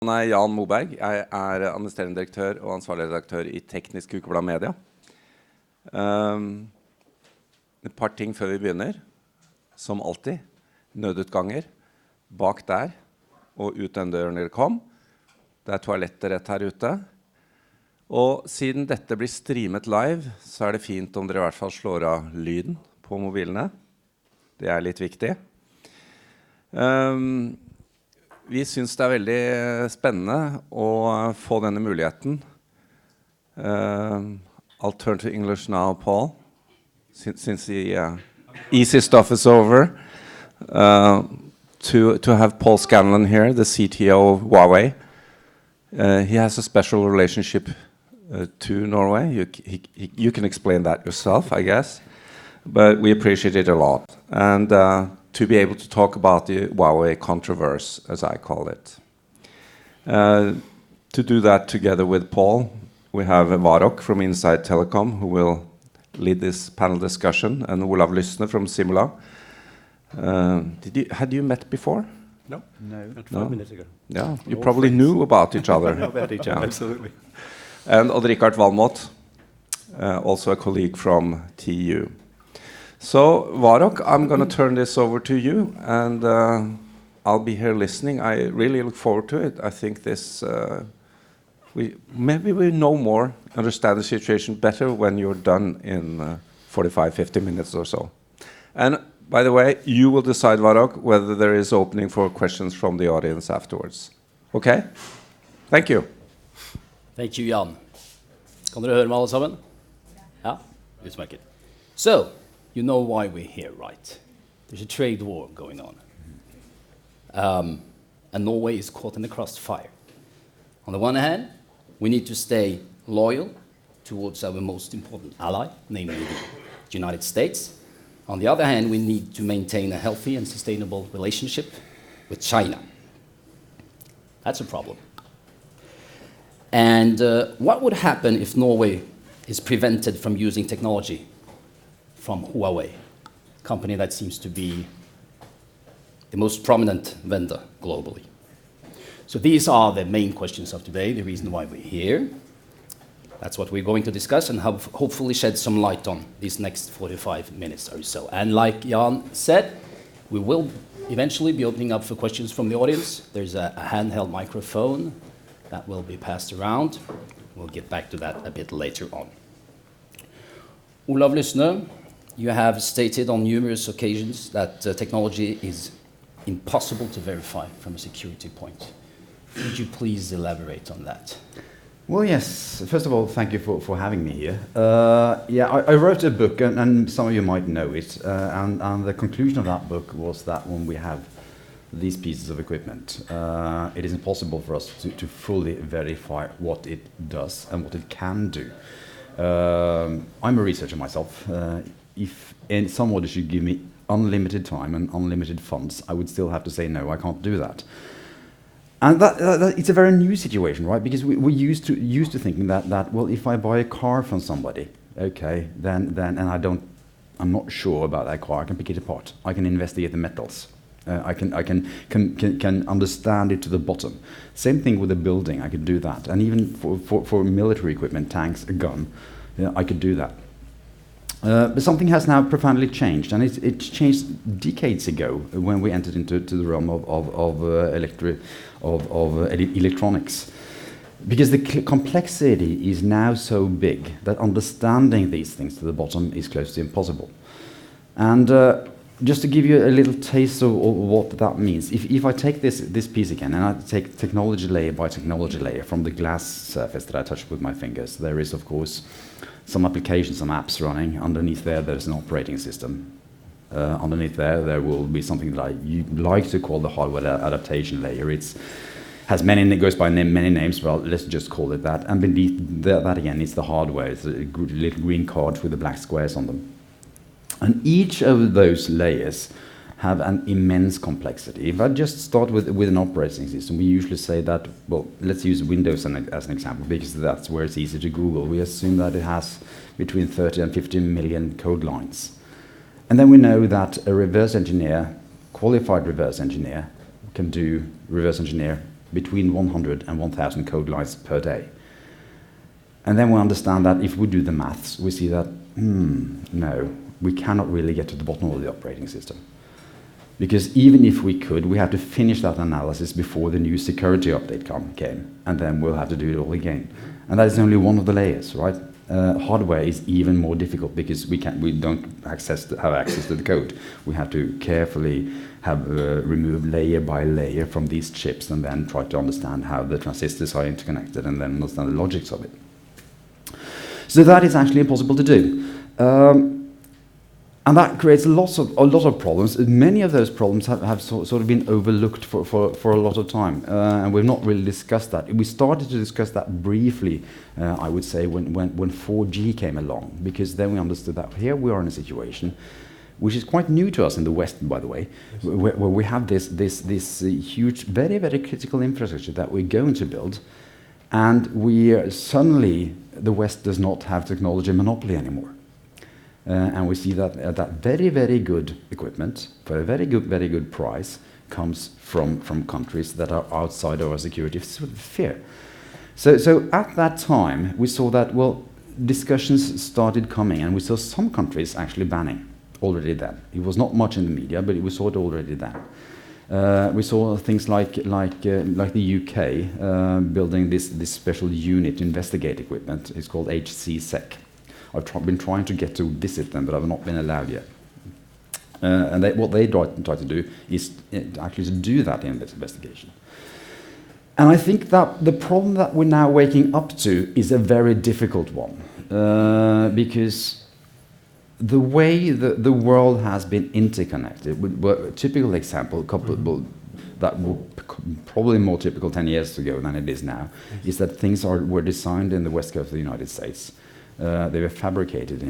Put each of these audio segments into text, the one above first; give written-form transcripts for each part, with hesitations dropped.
Jeg Jan Moberg. Jeg administrerende direktør og ansvarlig redaktør i Teknisk Ukeblad Media. Et par ting før vi begynner. Som alltid, nødutganger. Bak der og ut den døren dere kom. Det toaletter rett her ute. Og siden dette blir streamet live, så det fint om dere I hvert fall slår av lyden på mobilene. Det litt viktig. Vi synes det veldig spennende å få denne muligheten. I'll turn to English now, Paul, since the easy stuff is over. To have Paul Scanlon here, the CTO of Huawei. He has a special relationship to Norway. You can explain that yourself, I guess. But we appreciate it a lot. And to be able to talk about the Huawei controversy, as I call it. To do that together with Paul, we have Varok from Inside Telecom, who will lead this panel discussion, and Olav Lysne from Simula. Had you met before? No, not 5 minutes ago. Yeah, you probably knew about each other. Know about each other, absolutely. And Odd-Rikard Valmot, also a colleague from TU. So, Varok, I'm going to turn this over to you, and I'll be here listening. I really look forward to it. I think this, maybe we know more, understand the situation better when you're done in 45, 50 minutes or so. And by the way, you will decide, Varok, whether there is opening for questions from the audience afterwards. Okay? Thank you. Thank you, Jan. Kan dere høre meg alle sammen? Ja, utmerket. So, you know why we're here, right? There's a trade war going on. And Norway is caught in the crossfire. On the one hand, we need to stay loyal towards our most important ally, namely the United States. On the other hand, we need to maintain a healthy and sustainable relationship with China. That's a problem. And what would happen if Norway is prevented from using technology from Huawei, a company that seems to be the most prominent vendor globally? So these are the main questions of today, the reason why we're here. That's what we're going to discuss and hopefully shed some light on these next 45 minutes or so. And like Jan said, we will eventually be opening up for questions from the audience. There's a handheld microphone that will be passed around. We'll get back to that a bit later on. Olav Lysne, you have stated on numerous occasions that technology is impossible to verify from a security point. Could you please elaborate on that? Well, yes. First of all, thank you for having me here. I wrote a book, and some of you might know it, and the conclusion of that book was that when we have these pieces of equipment, it is impossible for us to fully verify what it does and what it can do. I'm a researcher myself. If somebody should give me unlimited time and unlimited funds, I would still have to say no, I can't do that. And that it's a very new situation, right? Because we used to thinking that well, if I buy a car from somebody, okay, then and I'm not sure about that car, I can pick it apart. I can investigate the metals. I can understand it to the bottom. Same thing with a building, I could do that. And even for military equipment, tanks, a gun, I could do that. But something has now profoundly changed, and it changed decades ago when we entered into the realm of electronics. Because the complexity is now so big that understanding these things to the bottom is close to impossible. And just to give you a little taste of what that means, if I take this piece again and I take technology layer by technology layer from the glass surface that I touched with my fingers, there is of course some applications, some apps running. Underneath there's an operating system. Underneath there will be something that you like to call the hardware adaptation layer. It goes by many names, well, let's just call it that. And beneath that again is the hardware. It's little green cards with the black squares on them. And each of those layers have an immense complexity. If I just start with an operating system, we usually say that, well, let's use Windows as an example, because that's where it's easy to Google. We assume that it has between 30 and 50 million code lines. And then we know that a reverse engineer, qualified reverse engineer, can do reverse engineer between 100 and 1,000 code lines per day. And then we understand that if we do the maths, we see that, no, we cannot really get to the bottom of the operating system. Because even if we could, we have to finish that analysis before the new security update came, and then we'll have to do it all again. And that is only one of the layers, right? Hardware is even more difficult because we don't have access to the code. We have to carefully remove layer by layer from these chips and then try to understand how the transistors are interconnected and then understand the logics of it. So that is actually impossible to do. And that creates a lot of problems. Many of those problems have sort of been overlooked for a lot of time, and we've not really discussed that. We started to discuss that briefly, I would say, when 4G came along, because then we understood that here we are in a situation which is quite new to us in the West, by the way, yes. where we have this huge, very, very critical infrastructure that we're going to build, and suddenly the West does not have technology monopoly anymore. And we see that that very, very good equipment for a very good price comes from countries that are outside of our security sphere. So at that time, we saw that, well, discussions started coming, and we saw some countries actually banning already then. It was not much in the media, but we saw it already then. We saw things like the UK building this special unit to investigate equipment. It's called HCSec. I've been trying to get to visit them, but I've not been allowed yet. And what they try to do is actually to do that investigation. And I think that the problem that we're now waking up to is a very difficult one, because the way the world has been interconnected, a typical example, that were probably more typical 10 years ago than it is now, is that things were designed in the west coast of the United States. They were fabricated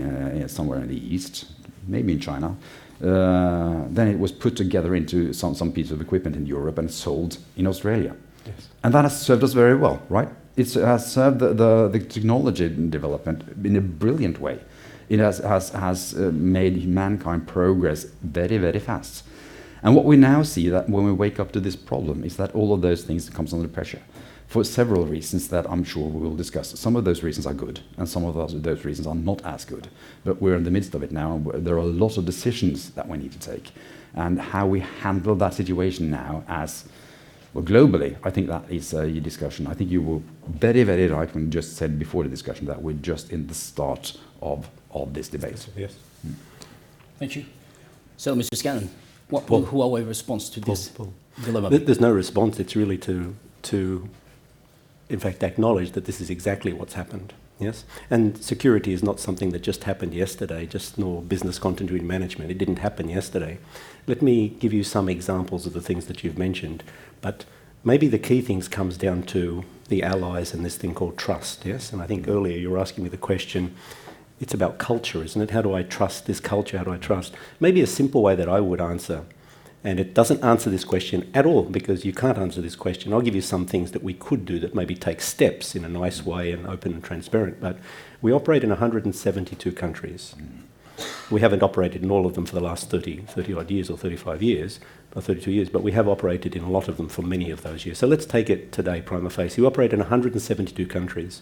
somewhere in the east, maybe in China. Then it was put together into some piece of equipment in Europe and sold in Australia. Yes. And that has served us very well, right? It has served the technology development in a brilliant way. It has made mankind progress very, very fast. And what we now see that when we wake up to this problem is that all of those things comes under pressure, for several reasons that I'm sure we will discuss. Some of those reasons are good, and some of those reasons are not as good. But we're in the midst of it now, and there are a lot of decisions that we need to take. And how we handle that situation now as, well, globally, I think that is a discussion. I think you were very, very right when you just said before the discussion that we're just in the start of this debate. Yes. Thank you. So, Mr. Scanlon, what will Huawei response to this dilemma? There's no response. It's really to in fact, acknowledge that this is exactly what's happened. Yes, and security is not something that just happened yesterday, nor business continuity management. It didn't happen yesterday. Let me give you some examples of the things that you've mentioned, but maybe the key things comes down to the allies and this thing called trust. Yes, and I think earlier you were asking me the question. It's about culture, isn't it? How do I trust this culture? How do I trust? Maybe a simple way that I would answer. And it doesn't answer this question at all, because you can't answer this question. I'll give you some things that we could do that maybe take steps in a nice way and open and transparent. But we operate in 172 countries. We haven't operated in all of them for the last 30 odd years or 35 years, or 32 years, but we have operated in a lot of them for many of those years. So let's take it today, prima facie. We operate in 172 countries.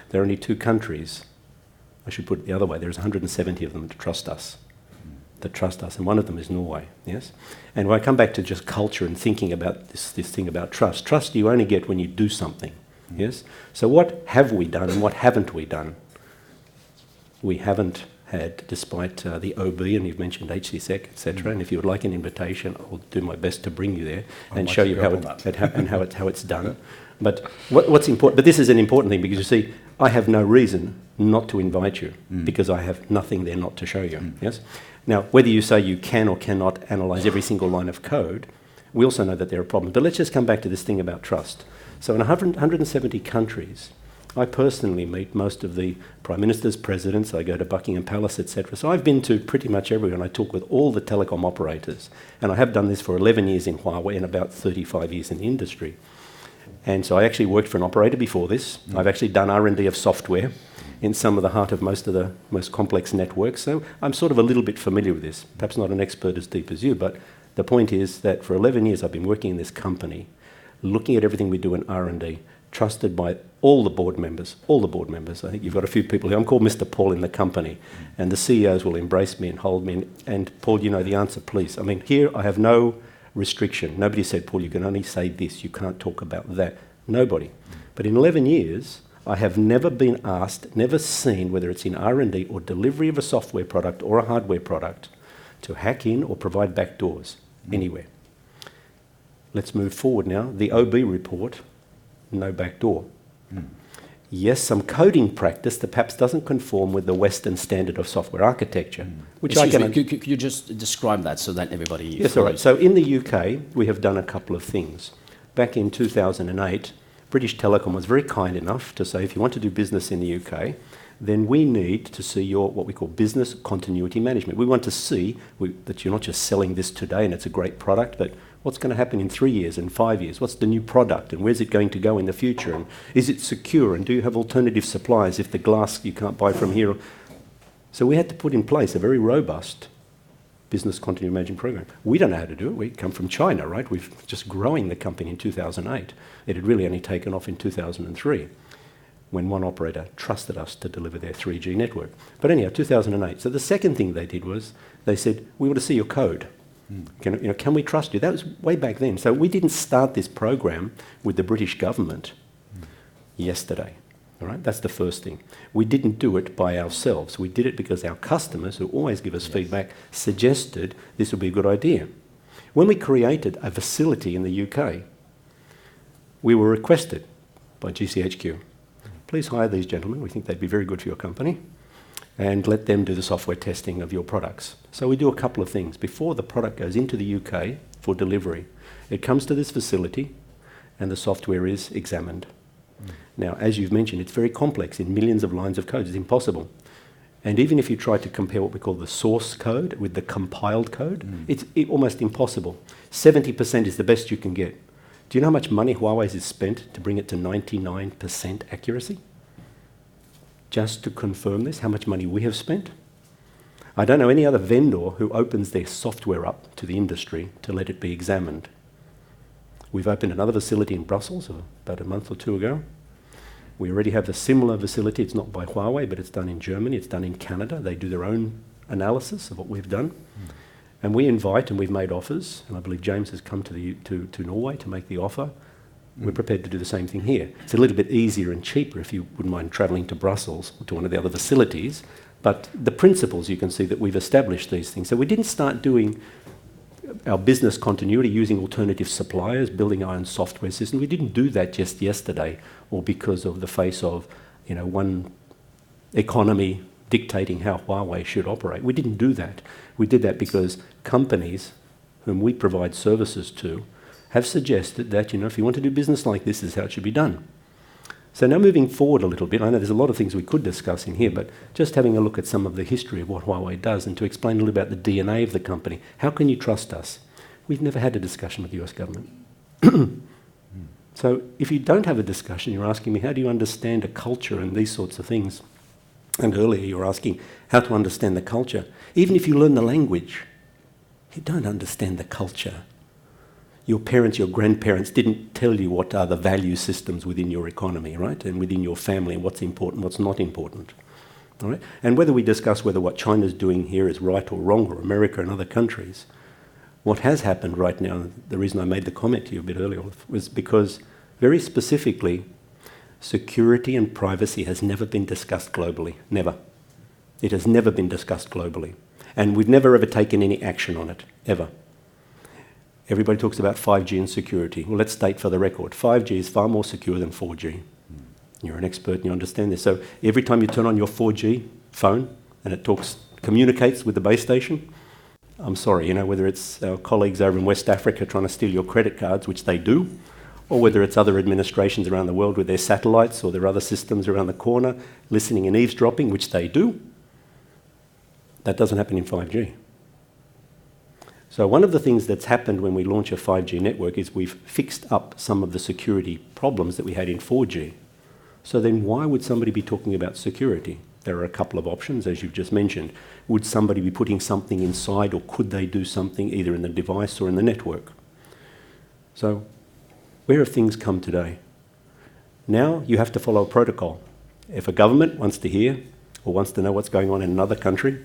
There are only 2 countries. I should put it the other way. There's 170 of them that trust us. And one of them is Norway, yes? And when I come back to just culture and thinking about this thing about trust you only get when you do something, yes? So what have we done and what haven't we done? We haven't had, despite the OB, and you've mentioned HCSec, etc., and if you would like an invitation, I'll do my best to bring you there and show you how it's done. But what's important, but this is an important thing, because you see, I have no reason not to invite you, because I have nothing there not to show you, yes? Now, whether you say you can or cannot analyse every single line of code, we also know that there are problems. But let's just come back to this thing about trust. So in 170 countries, I personally meet most of the prime ministers, presidents, I go to Buckingham Palace, etc. So I've been to pretty much everyone. I talk with all the telecom operators. And I have done this for 11 years in Huawei and about 35 years in the industry. And so I actually worked for an operator before this. I've actually done R&D of software in some of the heart of most of the most complex networks. So I'm sort of a little bit familiar with this. Perhaps not an expert as deep as you, but the point is that for 11 years I've been working in this company, looking at everything we do in R&D, trusted by all the board members. I think you've got a few people here. I'm called Mr. Paul in the company, and the CEOs will embrace me and hold me. And Paul, you know the answer, please. I mean, here I have no restriction. Nobody said, Paul, you can only say this, you can't talk about that. Nobody. But in 11 years, I have never been asked, never seen, whether it's in R&D or delivery of a software product or a hardware product, to hack in or provide backdoors anywhere. Let's move forward now. The OB report, no backdoor. Yes, some coding practice that perhaps doesn't conform with the Western standard of software architecture, which I can... Could you just describe that so that everybody... Yes, all right. So in the UK, we have done a couple of things. Back in 2008, British Telecom was very kind enough to say, if you want to do business in the UK, then we need to see your, what we call business continuity management. We want to see that you're not just selling this today and it's a great product, but what's going to happen in 3 years and 5 years? What's the new product and where's it going to go in the future? And is it secure? And do you have alternative suppliers if the glass you can't buy from here? So we had to put in place a very robust business continuity management program. We don't know how to do it. We come from China, right? We've just growing the company in 2008. It had really only taken off in 2003 when one operator trusted us to deliver their 3G network. But anyhow, 2008. So the second thing they did was they said, we want to see your code. Can we trust you? That was way back then. So we didn't start this program with the British government yesterday. All right, that's the first thing. We didn't do it by ourselves. We did it because our customers, who always give us feedback, suggested this would be a good idea. When we created a facility in the UK, we were requested by GCHQ, please hire these gentlemen, we think they'd be very good for your company, and let them do the software testing of your products. So we do a couple of things. Before the product goes into the UK for delivery, it comes to this facility and the software is examined. Now, as you've mentioned, it's very complex in millions of lines of code. It's impossible. And even if you try to compare what we call the source code with the compiled code, it's almost impossible. 70% is the best you can get. Do you know how much money Huawei has spent to bring it to 99% accuracy? Just to confirm this, how much money we have spent? I don't know any other vendor who opens their software up to the industry to let it be examined. We've opened another facility in Brussels about a month or two ago. We already have a similar facility. It's not by Huawei, but it's done in Germany. It's done in Canada. They do their own analysis of what we've done. And we invite, and we've made offers, and I believe James has come to Norway to make the offer. We're prepared to do the same thing here. It's a little bit easier and cheaper if you wouldn't mind travelling to Brussels or to one of the other facilities. But the principles, you can see that we've established these things. So we didn't start doing our business continuity using alternative suppliers, building our own software system. We didn't do that just yesterday or because of the face of one economy dictating how Huawei should operate. We didn't do that. We did that because companies whom we provide services to have suggested that, if you want to do business like this, is how it should be done. So now moving forward a little bit, I know there's a lot of things we could discuss in here, but just having a look at some of the history of what Huawei does and to explain a little about the DNA of the company. How can you trust us? We've never had a discussion with the US government. So if you don't have a discussion, you're asking me, how do you understand a culture and these sorts of things? And earlier you were asking how to understand the culture. Even if you learn the language, you don't understand the culture. Your parents, your grandparents didn't tell you what are the value systems within your economy, right? And within your family, and what's important, what's not important. All right? And whether we discuss whether what China's doing here is right or wrong, or America and other countries, what has happened right now, the reason I made the comment to you a bit earlier, was because very specifically, security and privacy has never been discussed globally. Never. It has never been discussed globally. And we've never ever taken any action on it, ever. Everybody talks about 5G and security. Well, let's state for the record, 5G is far more secure than 4G. You're an expert and you understand this. So every time you turn on your 4G phone and it communicates with the base station, I'm sorry, whether it's our colleagues over in West Africa trying to steal your credit cards, which they do, or whether it's other administrations around the world with their satellites or their other systems around the corner listening and eavesdropping, which they do, that doesn't happen in 5G. So one of the things that's happened when we launch a 5G network is we've fixed up some of the security problems that we had in 4G. So then why would somebody be talking about security? There are a couple of options, as you've just mentioned. Would somebody be putting something inside, or could they do something either in the device or in the network? So Where have things come today? Now you have to follow a protocol. If a government wants to hear or wants to know what's going on in another country,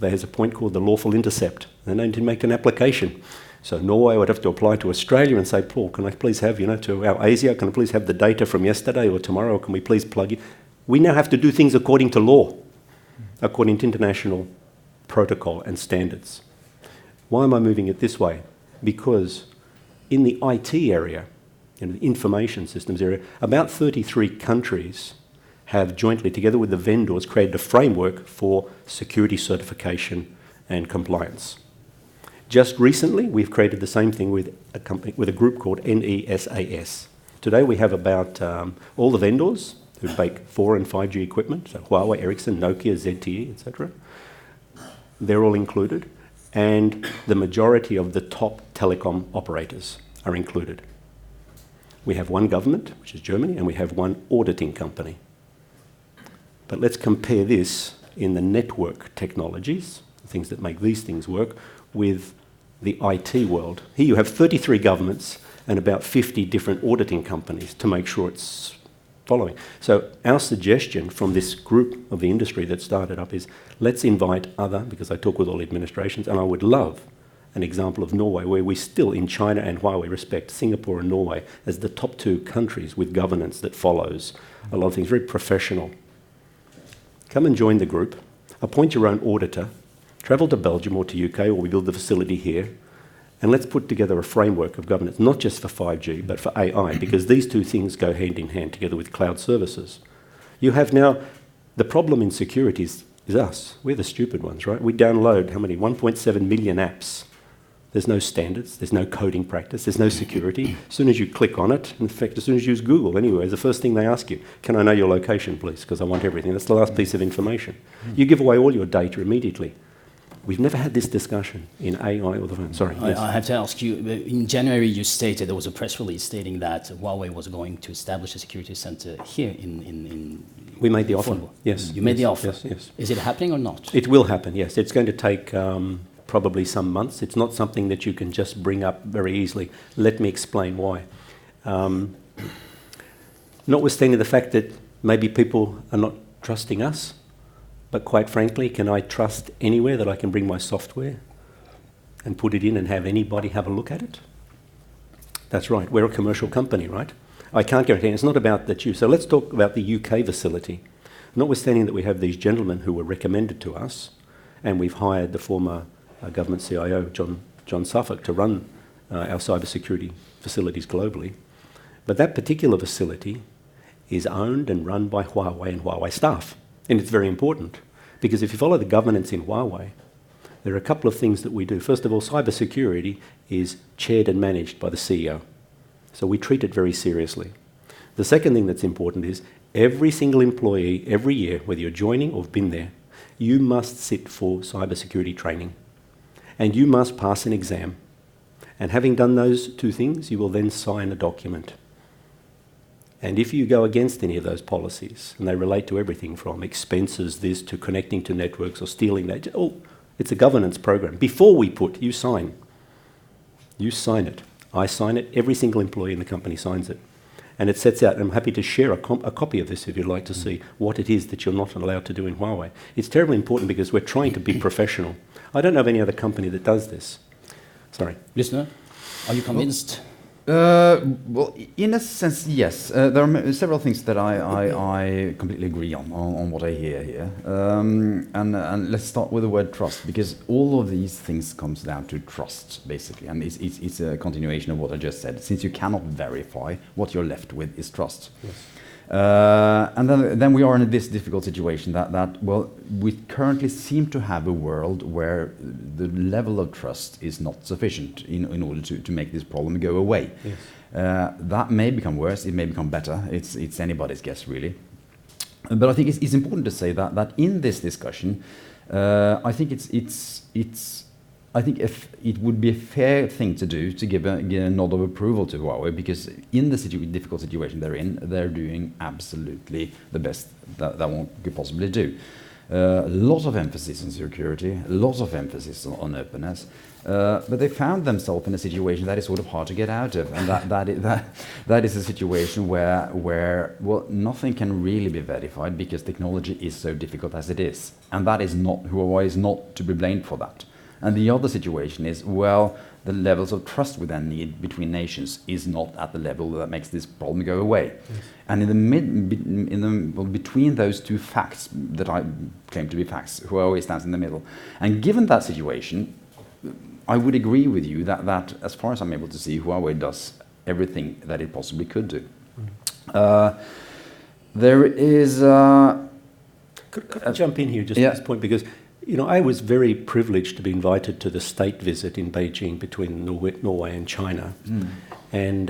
there's a point called the lawful intercept. They need to make an application. So Norway would have to apply to Australia and say, Paul, can I please have, to our ASIA, can I please have the data from yesterday or tomorrow, or can we please plug in? We now have to do things according to law, according to international protocol and standards. Why am I moving it this way? Because in the IT area, in the information systems area, about 33 countries have jointly, together with the vendors, created a framework for security certification and compliance. Just recently, we've created the same thing with a group called NESAS. Today we have about all the vendors who make 4 and 5G equipment, so Huawei, Ericsson, Nokia, ZTE, etc. They're all included, and the majority of the top telecom operators are included. We have one government, which is Germany, and we have one auditing company. But let's compare this in the network technologies, the things that make these things work, with the IT world. Here you have 33 governments and about 50 different auditing companies to make sure it's following. So our suggestion from this group of the industry that started up is, let's invite other, because I talk with all administrations, and I would love an example of Norway, where we still, in China and Huawei, respect Singapore and Norway as the top 2 countries with governance that follows a lot of things, very professional. Come and join the group, appoint your own auditor, travel to Belgium or to UK, or we build the facility here, and let's put together a framework of governance, not just for 5G, but for AI, because these 2 things go hand in hand together with cloud services. You have now, the problem in security is us. We're the stupid ones, right? We download, 1.7 million apps. There's no standards, there's no coding practice, there's no security. As soon as you click on it, in fact, as soon as you use Google anyway, the first thing they ask you, can I know your location, please? Because I want everything. That's the last piece of information. You give away all your data immediately. We've never had this discussion in AI or the phone. Sorry. Yes. I have to ask you, in January you stated, there was a press release stating that Huawei was going to establish a security center here in We made the offer, Fornebu. yes. You made the offer? Yes, yes. Is it happening or not? It will happen, yes. It's going to take probably some months. It's not something that you can just bring up very easily. Let me explain why. Notwithstanding the fact that maybe people are not trusting us, but quite frankly, can I trust anywhere that I can bring my software and put it in and have anybody have a look at it? That's right, we're a commercial company, right? I can't guarantee, it's not about that you. So let's talk about the UK facility. Notwithstanding that we have these gentlemen who were recommended to us, and we've hired the former government CIO, John Suffolk, to run our cybersecurity facilities globally. But that particular facility is owned and run by Huawei and Huawei staff. And it's very important, because if you follow the governance in Huawei, there are a couple of things that we do. First of all, cybersecurity is chaired and managed by the CEO. So we treat it very seriously. The second thing that's important is every single employee, every year, whether you're joining or have been there, you must sit for cybersecurity training. And you must pass an exam. And having done those 2 things, you will then sign a document. And if you go against any of those policies, and they relate to everything from expenses this to connecting to networks or stealing that, it's a governance program. Before we put, you sign. You sign it. I sign it. Every single employee in the company signs it. And it sets out, and I'm happy to share a copy of this if you'd like to see what it is that you're not allowed to do in Huawei. It's terribly important because we're trying to be professional. I don't know of any other company that does this. Sorry. Listener, are you convinced? Well, in a sense, yes. There are several things that I completely agree on what I hear here. And let's start with the word trust, because all of these things comes down to trust, basically. And it's a continuation of what I just said. Since you cannot verify, what you're left with is trust. Yes. And then we are in this difficult situation that we currently seem to have a world where the level of trust is not sufficient in order to make this problem go away. Yes. That may become worse, it may become better, it's anybody's guess really. But I think it's important to say that in this discussion, I think I think if it would be a fair thing to do to give a nod of approval to Huawei, because in the difficult situation they're in, they're doing absolutely the best that one could possibly do. Lots of emphasis on security, lots of emphasis on openness, but they found themselves in a situation that is sort of hard to get out of, and that is a situation where well, nothing can really be verified because technology is so difficult as it is, and that is not, Huawei is not to be blamed for that. And the other situation is, well, the levels of trust we then need between nations is not at the level that makes this problem go away. Yes. And between those two facts that I claim to be facts, Huawei stands in the middle. And given that situation, I would agree with you that as far as I'm able to see, Huawei does everything that it possibly could do. There is... Could I jump in here just at this point? Because you know, I was very privileged to be invited to the state visit in Beijing between Norway and China. And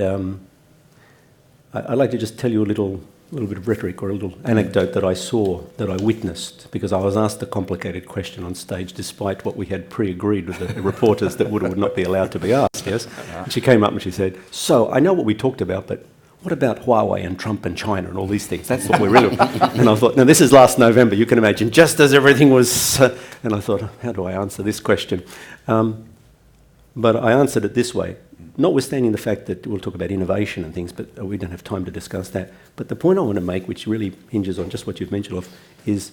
I'd like to just tell you a little bit of rhetoric or a little anecdote that I saw, that I witnessed, because I was asked a complicated question on stage despite what we had pre-agreed with the reporters that would or would not be allowed to be asked, yes? And she came up and she said, so I know what we talked about, but what about Huawei and Trump and China and all these things? That's what we're really... And I thought, now this is last November, you can imagine, just as everything was... and I thought, how do I answer this question? But I answered it this way, notwithstanding the fact that we'll talk about innovation and things, but we don't have time to discuss that. But the point I want to make, which really hinges on just what you've mentioned of, is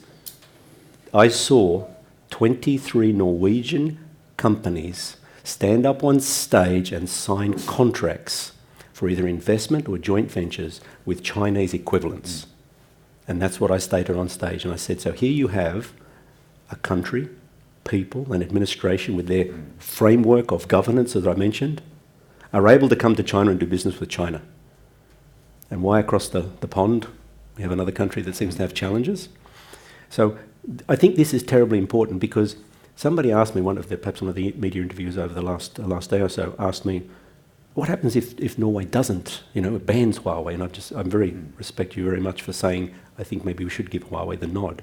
I saw 23 Norwegian companies stand up on stage and sign contracts for either investment or joint ventures with Chinese equivalents. And that's what I stated on stage. And I said, so here you have a country, people, and administration with their framework of governance, as I mentioned, are able to come to China and do business with China. And why across the pond? We have another country that seems to have challenges. So I think this is terribly important because somebody asked me, perhaps one of the media interviews over the last day or so, asked me, what happens if Norway doesn't, it bans Huawei? And I very respect you very much for saying, I think maybe we should give Huawei the nod.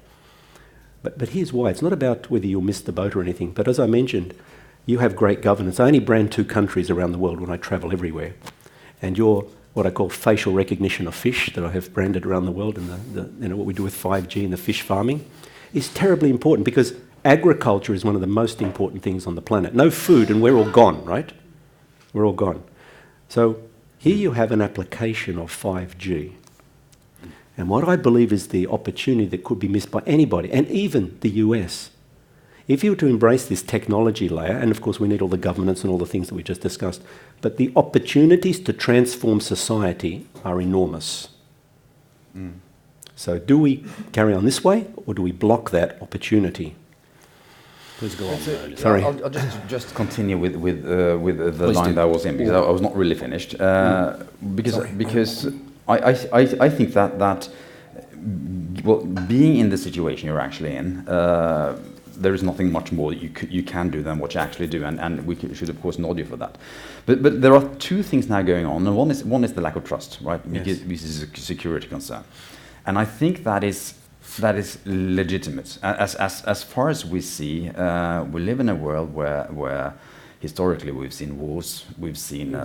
But here's why. It's not about whether you'll miss the boat or anything. But as I mentioned, you have great governance. I only brand 2 countries around the world when I travel everywhere. And your, what I call facial recognition of fish that I have branded around the world and what we do with 5G and the fish farming is terribly important because agriculture is one of the most important things on the planet. No food and we're all gone, right? We're all gone. So here you have an application of 5G. And what I believe is the opportunity that could be missed by anybody, and even the US. If you were to embrace this technology layer, and of course we need all the governance and all the things that we just discussed, but the opportunities to transform society are enormous. So do we carry on this way, or do we block that opportunity? Please go on. Sorry. I'll just continue with the line that I was in because I was not really finished. Because I think that well, being in the situation you're actually in, there is nothing much more that you can do than what you actually do, and we should of course nod you for that. But there are 2 things now going on, and one is the lack of trust, right? Because this is a security concern, and I think that is legitimate. As far as we see, we live in a world where historically we've seen wars, we've seen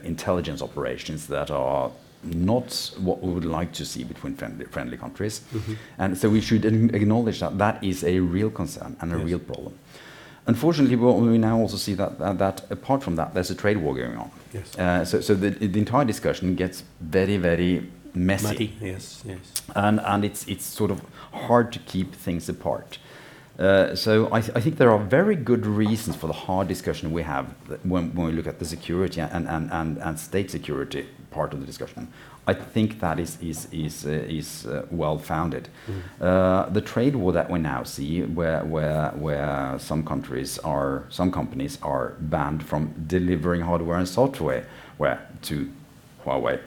intelligence operations that are not what we would like to see between friendly countries, and so we should acknowledge that is a real concern and a real problem. Unfortunately, we now also see that apart from that, there's a trade war going on. So the entire discussion gets very, very messy. Muddy, yes. And it's sort of hard to keep things apart. So I think there are very good reasons for the hard discussion we have when we look at the security and state security part of the discussion. I think that is well founded. The trade war that we now see, where some companies are banned from delivering hardware and software to Huawei,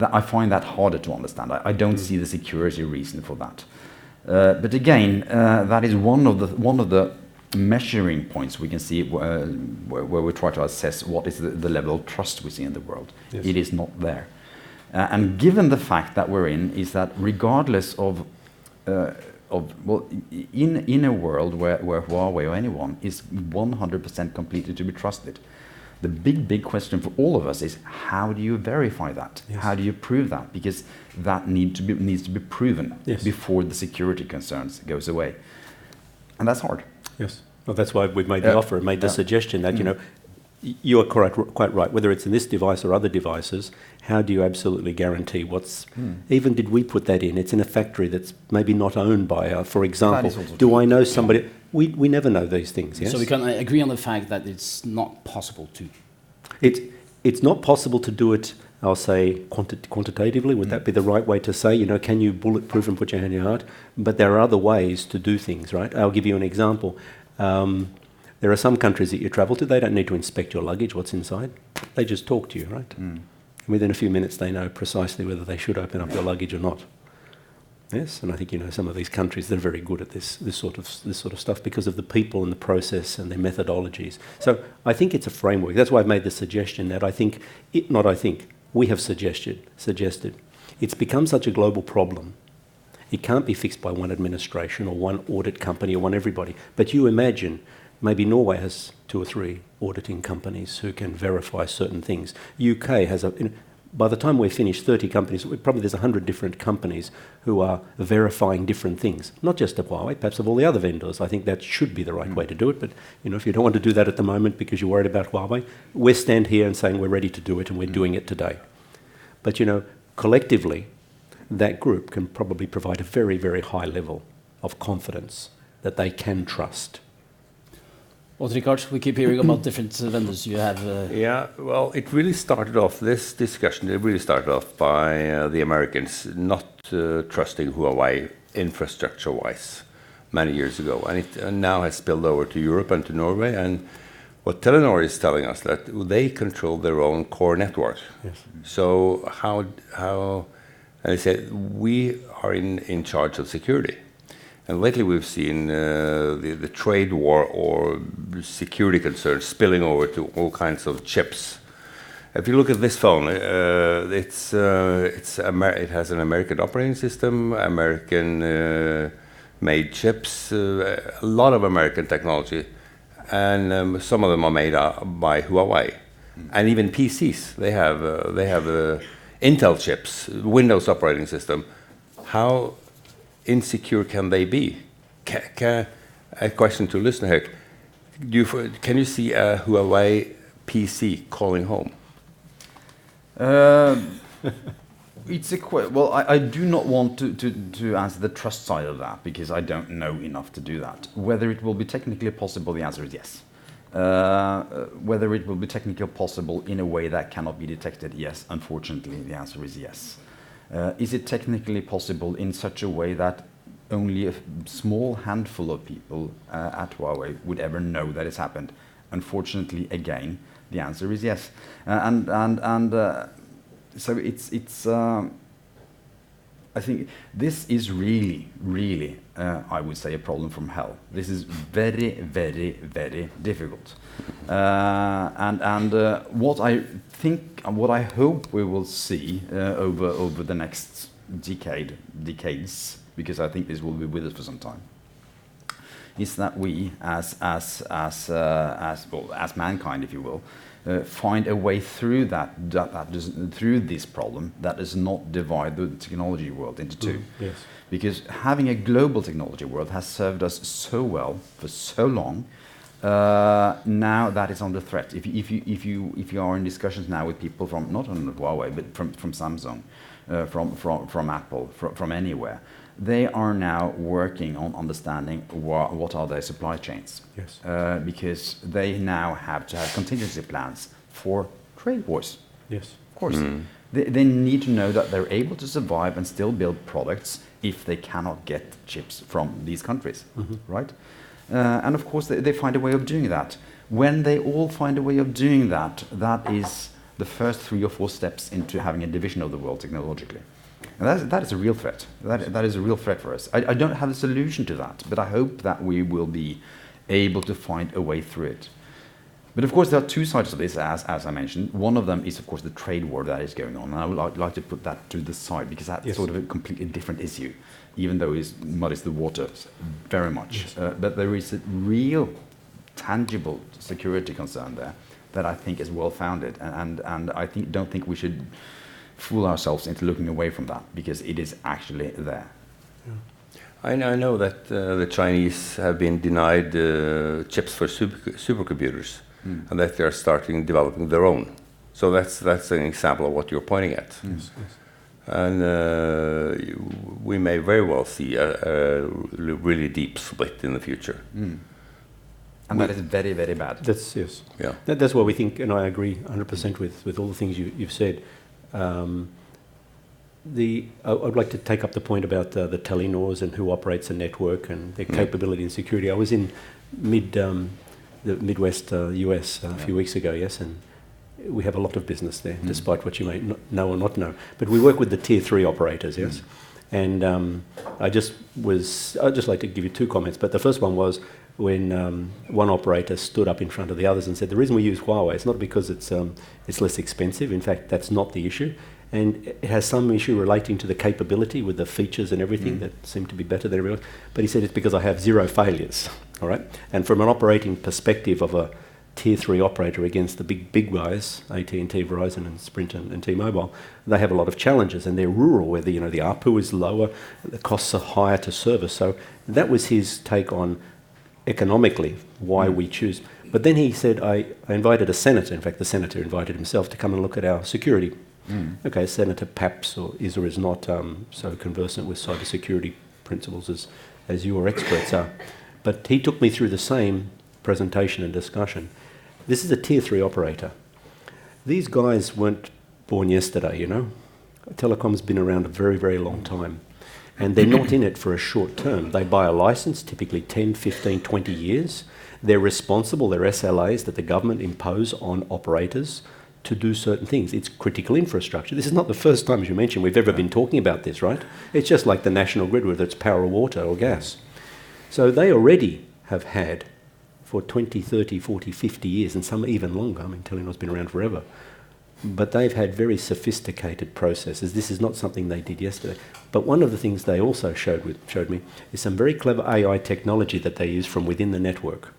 I find that harder to understand. I don't see the security reason for that. But again, that is one of the measuring points we can see where we try to assess what is the level of trust we see in the world. It is not there. And given the fact that we're in, is that regardless of in a world where Huawei or anyone is 100% completely to be trusted, The big question for all of us is, how do you verify that? Yes. How do you prove that? Because that needs to be proven Yes. before the security concerns goes away. And that's hard. Yes. Well, that's why we've made the offer and made the suggestion that, you know, you are quite right. Whether it's in this device or other devices, how do you absolutely guarantee what's... Even did we put that in? It's in a factory that's maybe not owned by, for example, do I know somebody... We never know these things, yes? So we can agree on the fact that it's not possible to. It's not possible to do it, I'll say, quantitatively. Would that be the right way to say? You know, can you bulletproof and put your hand in your heart? But there are other ways to do things, right? I'll give you an example. There are some countries that you travel to, they don't need to inspect your luggage, what's inside. They just talk to you, right? Within a few minutes, they know precisely whether they should open up your luggage or not. Yes, and I think, you know, some of these countries, they're very good at this sort of stuff because of the people and the process and their methodologies. So I think it's a framework. That's why I've made the suggestion that we have suggested. It's become such a global problem. It can't be fixed by one administration or one audit company or one everybody. But you imagine, maybe Norway has 2 or 3 auditing companies who can verify certain things. UK has by the time we're finished, 30 companies, probably there's 100 different companies who are verifying different things, not just of Huawei, perhaps of all the other vendors. I think that should be the right way to do it, but you know, if you don't want to do that at the moment because you're worried about Huawei, we stand here and saying we're ready to do it and we're doing it today. But you know, collectively, that group can probably provide a very, very high level of confidence that they can trust. Well, Richard, we keep hearing about different vendors you have. Yeah, well, it really started off, this discussion, it really started off by the Americans not trusting Huawei infrastructure-wise many years ago. And it now has spilled over to Europe and to Norway. And what Telenor is telling us that they control their own core network. Yes. So how and they said, we are in charge of security. And lately we've seen the trade war or security concerns spilling over to all kinds of chips. If you look at this phone, it has an American operating system, American-made chips, a lot of American technology, and some of them are made by Huawei. And even PCs, they have Intel chips, Windows operating system. How insecure can they be? A question to listener here. Can you see a Huawei PC calling home? Well, I do not want to answer the trust side of that because I don't know enough to do that. Whether it will be technically possible, the answer is yes. Whether it will be technically possible in a way that cannot be detected, yes. Unfortunately, the answer is yes. Is it technically possible in such a way that only a small handful of people at Huawei would ever know that it's happened? Unfortunately, again, the answer is yes. So it's I think this is really, I would say, a problem from hell. This is very, very, very difficult. What I hope we will see over the next decades, because I think this will be with us for some time, is that we, as mankind, if you will, find a way through through this problem that does not divide the technology world into two. Yes. Because having a global technology world has served us so well for so long. Now that is under threat. If you are in discussions now with people from not only Huawei but from Samsung, from Apple, from anywhere, they are now working on understanding what are their supply chains. Yes. Because they now have to have contingency plans for trade wars. Yes. Of course. They need to know that they're able to survive and still build products if they cannot get chips from these countries, right? And of course, they find a way of doing that. When they all find a way of doing that, that is the first 3 or 4 steps into having a division of the world technologically. And that is a real threat. That is a real threat for us. I don't have a solution to that, but I hope that we will be able to find a way through it. But of course, there are 2 sides to this, as I mentioned. One of them is, of course, the trade war that is going on. And I would like to put that to the side, because that's sort of a completely different issue, even though it muddies the waters very much. But there is a real, tangible security concern there that I think is well-founded, and I don't think we should fool ourselves into looking away from that, because it is actually there. I know that the Chinese have been denied chips for supercomputers, and that they are starting developing their own. So that's an example of what you're pointing at. Yes, yes. And we may very well see a really deep split in the future. And that is very, very bad. That's, yes. Yeah. That's why we think, and I agree 100% with all the things you've said. I would like to take up the point about the Telenors and who operates a network and their capability and security. I was in the Midwest US a few weeks ago, yes, and we have a lot of business there, despite what you may know or not know. But we work with the tier 3 operators, yes. And I'd just like to give you 2 comments. But the first one was when one operator stood up in front of the others and said, the reason we use Huawei is not because it's less expensive. In fact, that's not the issue. And it has some issue relating to the capability with the features and everything that seem to be better than everyone. But he said it's because I have 0 failures, all right? And from an operating perspective of a tier 3 operator against the big guys, AT&T, Verizon and Sprint and T-Mobile, they have a lot of challenges, and they're rural where the ARPU is lower, the costs are higher to service. So that was his take on economically why we choose. But then he said, I invited a senator, in fact the senator invited himself to come and look at our security. Okay, Senator perhaps is or is not so conversant with cybersecurity principles as you or experts are. But he took me through the same presentation and discussion. This is a tier 3 operator. These guys weren't born yesterday, you know. Telecom's been around a very, very long time. And they're not in it for a short term. They buy a license, typically 10, 15, 20 years. They're responsible, they're SLAs that the government impose on operators to do certain things. It's critical infrastructure. This is not the first time, as you mentioned, we've ever been talking about this, right? It's just like the national grid, whether it's power or water or gas. So they already have had for 20, 30, 40, 50 years, and some even longer. I mean, Telenor's been around forever. But they've had very sophisticated processes. This is not something they did yesterday. But one of the things they also showed me is some very clever AI technology that they use from within the network.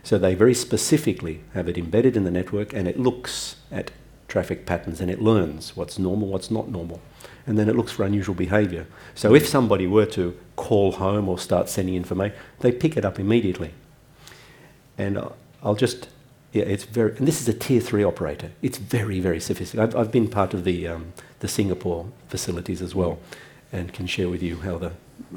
So they very specifically have it embedded in the network, and it looks at traffic patterns and it learns what's normal, what's not normal. And then it looks for unusual behaviour. So if somebody were to call home or start sending information, they pick it up immediately. And it's very, and this is a tier 3 operator. It's very, very sophisticated. I've been part of the Singapore facilities as well, and can share with you how the.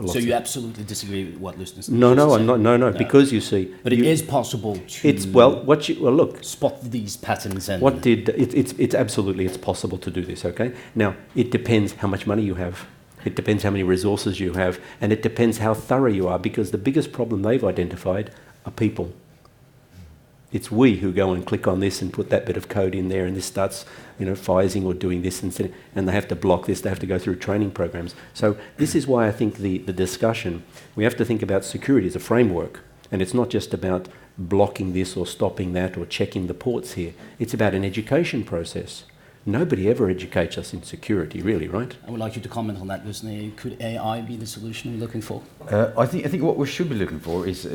So you absolutely disagree with what listeners? No, I'm not. No, because you see. But it is possible to. It's look. Spot these patterns and. It's absolutely possible to do this. Okay. Now it depends how much money you have. It depends how many resources you have, and it depends how thorough you are. Because the biggest problem they've identified are people. It's we who go and click on this and put that bit of code in there, and this starts, phizing or doing this, and they have to block this. They have to go through training programs. So this is why I think the discussion, we have to think about security as a framework, and it's not just about blocking this or stopping that or checking the ports here. It's about an education process. Nobody ever educates us in security, really, right? I would like you to comment on that, Lusne. Could AI be the solution we're looking for? I think what we should be looking for is,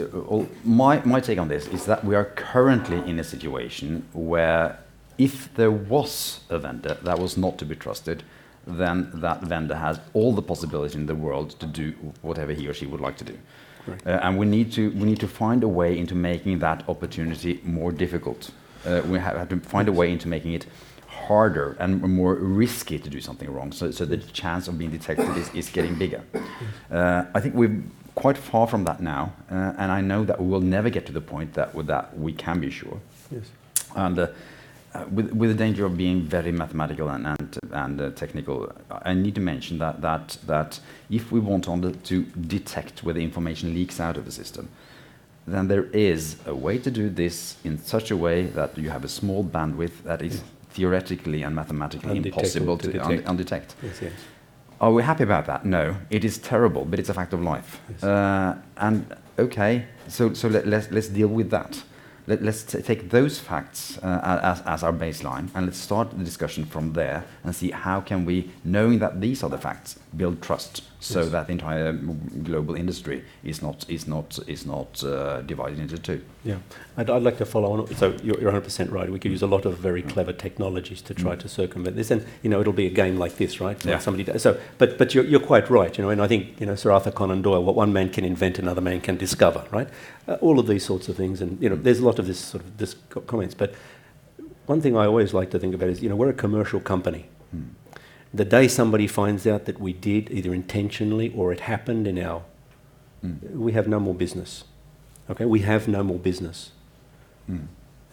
my take on this is that we are currently in a situation where if there was a vendor that was not to be trusted, then that vendor has all the possibility in the world to do whatever he or she would like to do. Right. And we need to find a way into making that opportunity more difficult. We have to find a way into making it harder and more risky to do something wrong, so the chance of being detected is getting bigger. I think we're quite far from that now, and I know that we will never get to the point that we can be sure. Yes. And with the danger of being very mathematical and technical, I need to mention that if we want to detect whether information leaks out of the system, then there is a way to do this in such a way that you have a small bandwidth that is theoretically and mathematically impossible to undetect. Yes. Are we happy about that? No. It is terrible, but it's a fact of life. Yes. And okay, so let's deal with that. Let's take those facts as our baseline, and let's start the discussion from there and see how can we, knowing that these are the facts, build trust so Yes. that the entire global industry is not divided into two. Yeah, I'd like to follow on. So you're 100% right. We could use a lot of very clever technologies to try to circumvent this, and it'll be a game like this, right? Yeah. Somebody does. So, but you're quite right. And I think Sir Arthur Conan Doyle, what one man can invent, another man can discover, right? All of these sorts of things, and there's a lot of this comments. But one thing I always like to think about is, we're a commercial company. The day somebody finds out that we did, either intentionally or it happened in we have no more business. Okay, we have no more business.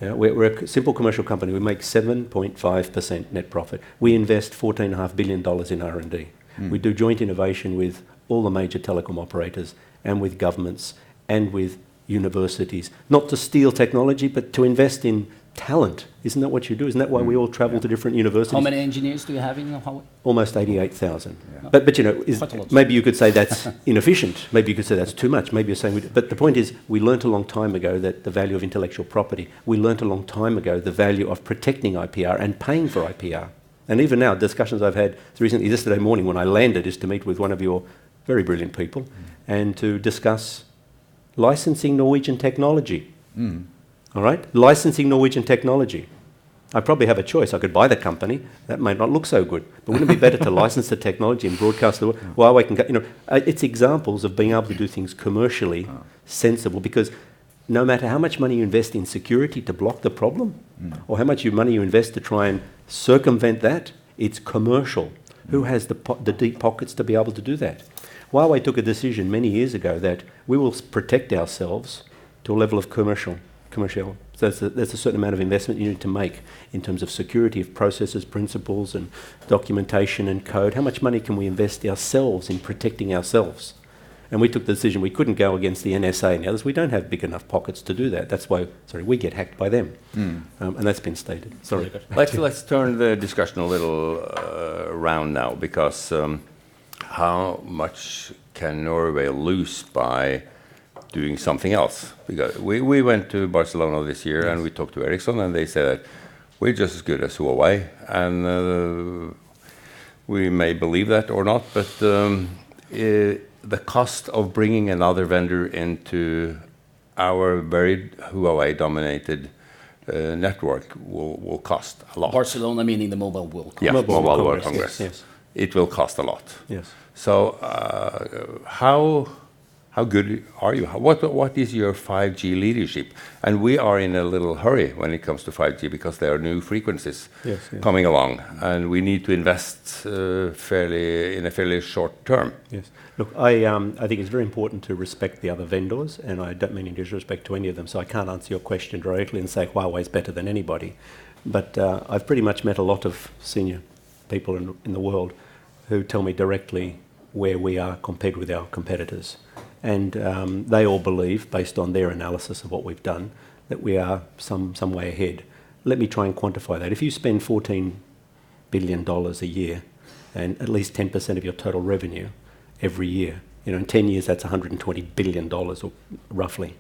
Yeah, we're a simple commercial company. We make 7.5% net profit. We invest $14.5 billion in R&D. We do joint innovation with all the major telecom operators and with governments and with universities, not to steal technology, but to invest in talent. Isn't that what you do? Isn't that why we all travel to different universities? How many engineers do you have in Huawei? Almost 88,000. Yeah. But Quite a lot. maybe you could say that's inefficient. Maybe you could say that's too much. Maybe you're saying, but the point is, we learnt a long time ago that the value of intellectual property. We learnt a long time ago the value of protecting IPR and paying for IPR. And even now, discussions I've had recently, yesterday morning when I landed, is to meet with one of your very brilliant people and to discuss licensing Norwegian technology. All right? Licensing Norwegian technology. I probably have a choice. I could buy the company. That may not look so good. But wouldn't it be better to license the technology and broadcast the world? Huawei can, it's examples of being able to do things commercially sensible, because no matter how much money you invest in security to block the problem, or how much money you invest to try and circumvent that, it's commercial. Who has the deep pockets to be able to do that? Huawei took a decision many years ago that we will protect ourselves to a level of commercial. So there's a certain amount of investment you need to make in terms of security of processes, principles, and documentation and code. How much money can we invest ourselves in protecting ourselves? And we took the decision we couldn't go against the NSA and the others. We don't have big enough pockets to do that. That's why, we get hacked by them. And that's been stated. Sorry. Let's turn the discussion a little around now, because how much can Norway lose by doing something else? Because we went to Barcelona this year, and we talked to Ericsson, and they said that we're just as good as Huawei, and we may believe that or not, but the cost of bringing another vendor into our very Huawei-dominated network will cost a lot. Barcelona meaning the Mobile World Congress. Yeah, Mobile Mobile World Congress, Congress. yes. It will cost a lot. Yes. So how good are you? What is your 5G leadership? And we are in a little hurry when it comes to 5G, because there are new frequencies coming along, and we need to invest in a fairly short term. Yes. Look, I think it's very important to respect the other vendors, and I don't mean any disrespect to any of them, so I can't answer your question directly and say Huawei's better than anybody. But I've pretty much met a lot of senior people in the world who tell me directly where we are compared with our competitors. And they all believe, based on their analysis of what we've done, that we are some way ahead. Let me try and quantify that. If you spend $14 billion a year, and at least 10% of your total revenue every year, in 10 years that's $120 billion, or roughly.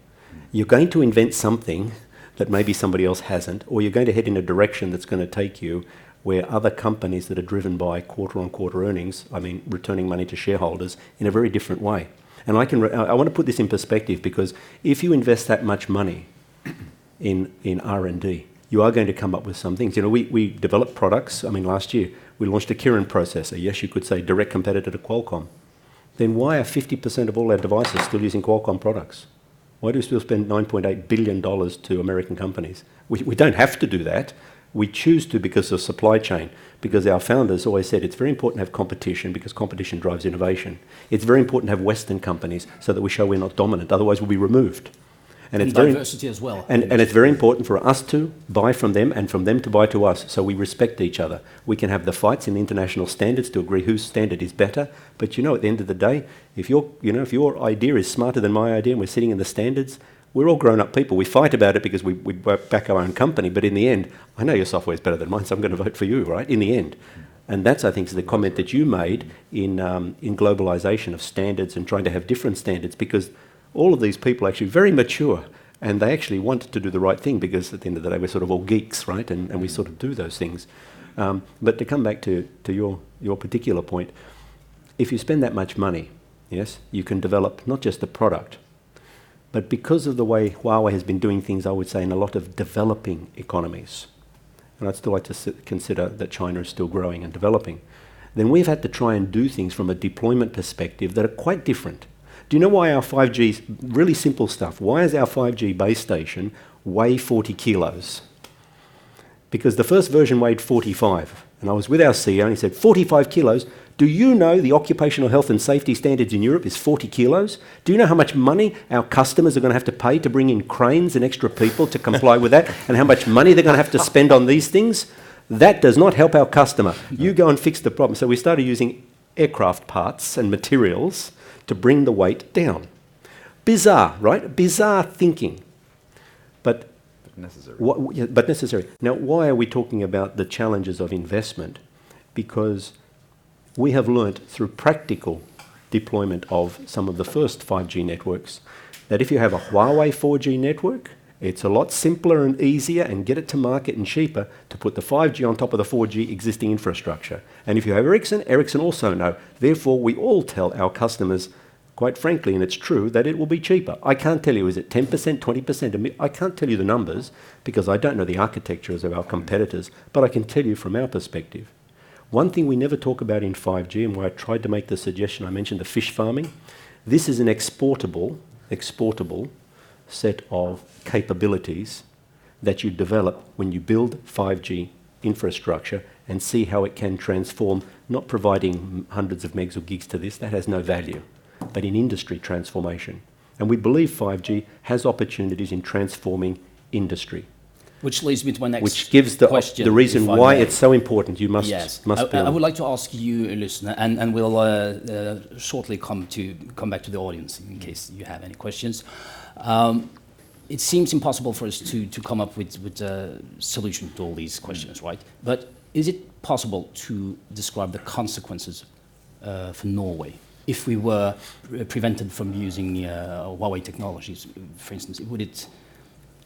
You're going to invent something that maybe somebody else hasn't, or you're going to head in a direction that's going to take you where other companies that are driven by quarter-on-quarter earnings, returning money to shareholders, in a very different way. And I want to put this in perspective, because if you invest that much money in R&D, you are going to come up with some things. We develop products. Last year we launched a Kirin processor. Yes, you could say direct competitor to Qualcomm. Then why are 50% of all our devices still using Qualcomm products? Why do we still spend $9.8 billion to American companies? We don't have to do that. We choose to because of supply chain, because our founders always said it's very important to have competition, because competition drives innovation. It's very important to have Western companies so that we show we're not dominant, otherwise we'll be removed. And it's diversity as well. And it's very important for us to buy from them and from them to buy to us, so we respect each other. We can have the fights in the international standards to agree whose standard is better, but at the end of the day, if your idea is smarter than my idea and we're sitting in the standards, we're all grown-up people. We fight about it because we back our own company, but in the end, I know your software is better than mine, so I'm going to vote for you, right, in the end. And that's, I think, is the comment that you made in globalization of standards and trying to have different standards, because all of these people are actually very mature, and they actually want to do the right thing, because at the end of the day, we're sort of all geeks, right, and we sort of do those things. But to come back to your particular point, if you spend that much money, yes, you can develop not just the product, but because of the way Huawei has been doing things, I would say, in a lot of developing economies, and I'd still like to consider that China is still growing and developing, then we've had to try and do things from a deployment perspective that are quite different. Do you know why our 5G, really simple stuff, why is our 5G base station weigh 40 kilos? Because the first version weighed 45, and I was with our CEO and he said, 45 kilos? Do you know the occupational health and safety standards in Europe is 40 kilos? Do you know how much money our customers are going to have to pay to bring in cranes and extra people to comply with that, and how much money they're going to have to spend on these things? That does not help our customer. You go and fix the problem. So we started using aircraft parts and materials to bring the weight down. Bizarre, right? Bizarre thinking. But necessary. But necessary. Now, why are we talking about the challenges of investment? Because we have learnt through practical deployment of some of the first 5G networks that if you have a Huawei 4G network, it's a lot simpler and easier and get it to market and cheaper to put the 5G on top of the 4G existing infrastructure. And if you have Ericsson also know. Therefore, we all tell our customers, quite frankly, and it's true, that it will be cheaper. I can't tell you, is it 10%, 20%? I can't tell you the numbers because I don't know the architectures of our competitors, but I can tell you from our perspective. One thing we never talk about in 5G, and where I tried to make the suggestion, I mentioned the fish farming. This is an exportable set of capabilities that you develop when you build 5G infrastructure and see how it can transform, not providing hundreds of megs or gigs to this, that has no value, but in industry transformation. And we believe 5G has opportunities in transforming industry. Which leads me to my next Which gives question, the reason if I why may. it's so important. You must, Yes. must be I would like to ask you, listener, and we'll shortly come back to the audience in case you have any questions. It seems impossible for us to come up with a solution to all these questions, right? But is it possible to describe the consequences for Norway if we were prevented from using Huawei technologies, for instance?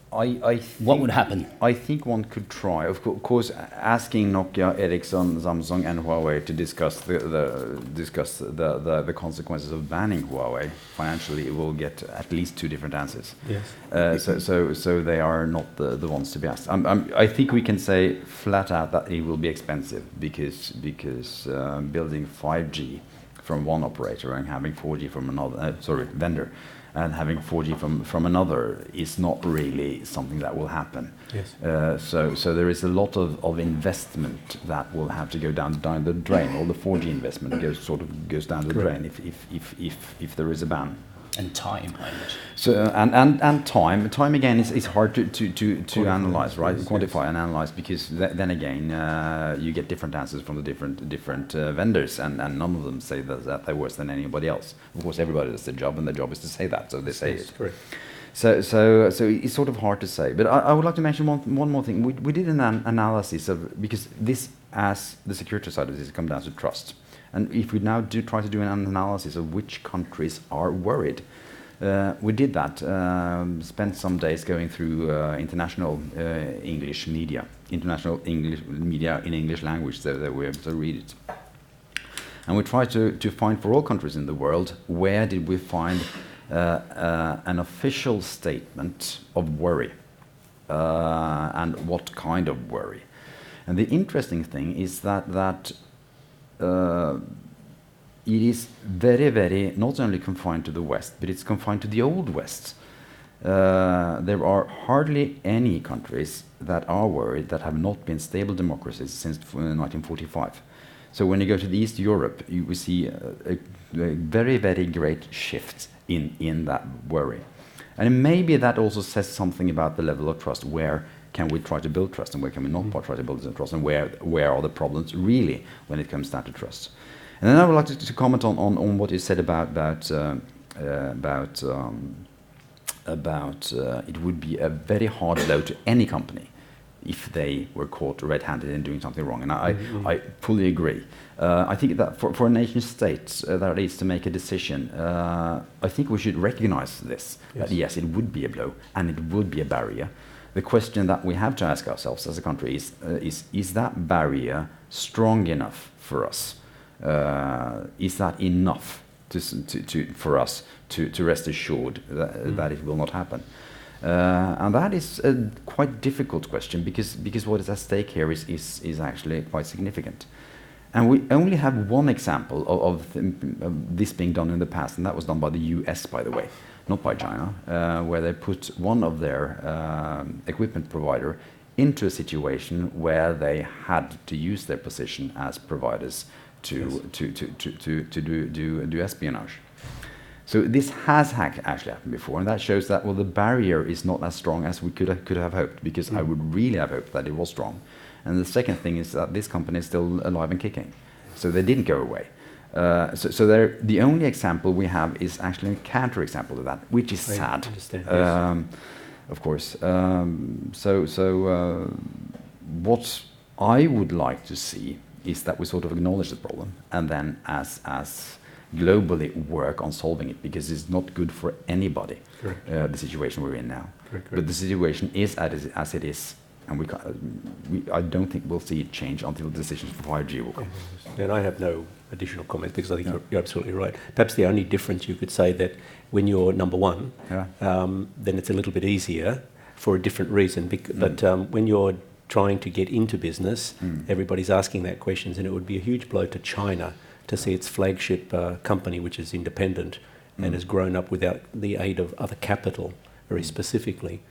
What would happen? I think one could try. Of course, asking Nokia, Ericsson, Samsung, and Huawei to discuss the consequences of banning Huawei financially will get at least two different answers. Yes. So they are not the ones to be asked. I think we can say flat out that it will be expensive because building 5G from one operator and having 4G from another vendor. And having 4G from another is not really something that will happen. Yes. So there is a lot of investment that will have to go down the drain. All the 4G investment goes down the drain if there is a ban. And time, I imagine. So and time again is hard to analyze, right? Quantify and analyze, because then again you get different answers from the different vendors, and none of them say that they're worse than anybody else. Of course, everybody does their job, and their job is to say that, so they say it. Correct. So it's sort of hard to say. But I would like to mention one more thing. We did an analysis of, because this, as the security side of this, comes down to trust. And if we now try to do an analysis of which countries are worried, we did that. Spent some days going through international English media in English language, so that we're able to read it. And we tried to find, for all countries in the world, where did we find an official statement of worry, and what kind of worry. And the interesting thing is that it is very, very not only confined to the West, but it's confined to the old West. There are hardly any countries that are worried that have not been stable democracies since 1945. So when you go to the East Europe, you will see a very, very great shift in that worry. And maybe that also says something about the level of trust. Where can we try to build trust, and where can we not try to build trust, and where are the problems really when it comes down to trust? And then I would like to comment on what you said about it would be a very hard blow to any company if they were caught red-handed in doing something wrong. And I fully agree. I think that for a nation state that needs to make a decision, I think we should recognize this. Yes. That yes, it would be a blow, and it would be a barrier. The question that we have to ask ourselves as a country is that barrier strong enough for us? is that enough for us to rest assured that it will not happen? And that is a quite difficult question because what is at stake here is actually quite significant. And we only have one example of this being done in the past, and that was done by the US, by the way, not by China, where they put one of their equipment provider into a situation where they had to use their position as providers to do espionage. So this has actually happened before, and that shows that, well, the barrier is not as strong as we could have hoped, because I would really have hoped that it was strong. And the second thing is that this company is still alive and kicking, so they didn't go away. So the only example we have is actually a counter-example of that, which is sad, of course. What I would like to see is that we sort of acknowledge the problem and then as globally work on solving it, because it's not good for anybody, the situation we're in now. But the situation is as it is, and I don't think we'll see it change until the decisions for 5G will come. And I have no additional comments, because I think you're absolutely right. Perhaps the only difference, you could say that when you're number one, then it's a little bit easier for a different reason. But when you're trying to get into business, everybody's asking that questions, and it would be a huge blow to China to see its flagship company, which is independent and has grown up without the aid of other capital, very specifically,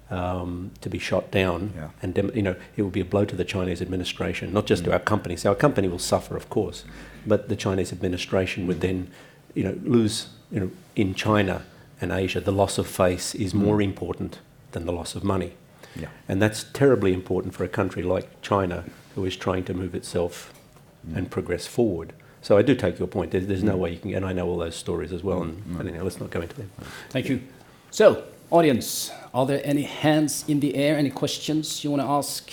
to be shot down. And it will be a blow to the Chinese administration, not just to our company. So our company will suffer, of course, but the Chinese administration would then lose. In China and Asia, the loss of face is more important than the loss of money. And that's terribly important for a country like China, who is trying to move itself and progress forward. So I do take your point. There's no way you can, and I know all those stories as well, and anyhow, let's not go into them. Thank you. So, audience, are there any hands in the air, any questions you want to ask